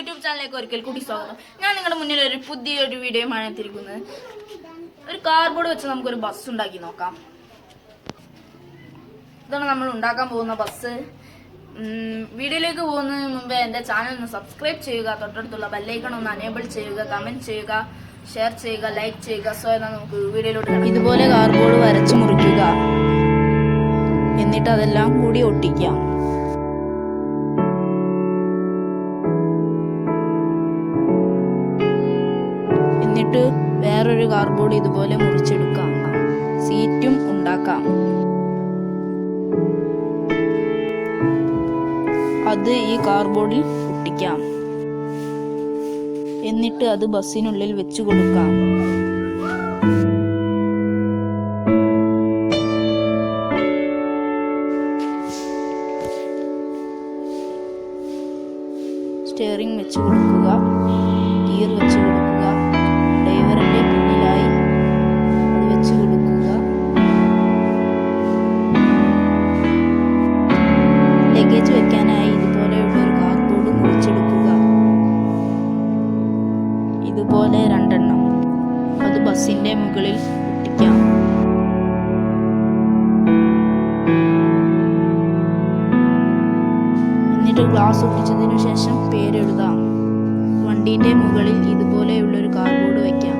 YouTube ചാനലിലേക്ക് ഒരിക്കൽ കൂടി സ്വാഗതം. ഞാൻ നിങ്ങളുടെ മുന്നിൽ ഒരു പുതിയൊരു വീഡിയോയുമാണ് എത്തിയിരിക്കുന്നത്. ഒരു കാർഡ്ബോർഡ് വെച്ച് നമുക്കൊരു ബസ് ഉണ്ടാക്കി നോക്കാം. ഇതാണ് നമ്മൾ ഉണ്ടാക്കാൻ പോകുന്ന ബസ്. വീഡിയോയിലേക്ക് പോകുന്നതിന് മുമ്പ് എൻ്റെ ചാനൽ ഒന്ന് സബ്സ്ക്രൈബ് ചെയ്യുക, തൊട്ടടുത്തുള്ള ബെല്ലൈക്കൺ ഒന്ന് അനേബിൾ ചെയ്യുക, കമൻറ്റ് ചെയ്യുക, ഷെയർ ചെയ്യുക, ലൈക്ക് ചെയ്യുക. സോ എന്നാൽ നമുക്ക് വീഡിയോയിലോട്ട് ഇതുപോലെ കാർഡ്ബോർഡ് വരച്ച് മുറിക്കുക. എന്നിട്ട് അതെല്ലാം കൂടി ഒട്ടിക്കാം. എന്നിട്ട് വേറൊരു കാർഡ്ബോർഡ് ഇതുപോലെ മുറിച്ചെടുക്കാം. സീറ്റും ഉണ്ടാക്കാം. അത് ഈ കാർഡ്ബോർഡിൽ ഒട്ടിക്കാം. എന്നിട്ട് അത് ബസ്സിനുള്ളിൽ വെച്ചു കൊടുക്കാം. സ്റ്റിയറിംഗ് വെച്ച് കൊടുക്കുക, ഗിയർ വെച്ച് കൊടുക്കുക, ഡ്രൈവറിന്റെ പിന്നിലായി അത് വെച്ച് കൊടുക്കുക. ലഗേജ് വെക്കാനായി ഇതുപോലെയുള്ള ഒരു കാർഡ്ബോർഡ് മുറിച്ചെടുക്കുക. ഇതുപോലെ 2 എണ്ണം. അത് ബസ്സിന്റെ മുകളിൽ ഒട്ടിക്കാം. എന്നിട്ട് ഗ്ലാസ് ഒട്ടിച്ചതിനു ശേഷം പേരെഴുതാം. വണ്ടീന്റെ മുകളിൽ ഇതുപോലെയുള്ളൊരു കാർഡ്ബോർഡ് വയ്ക്കാം.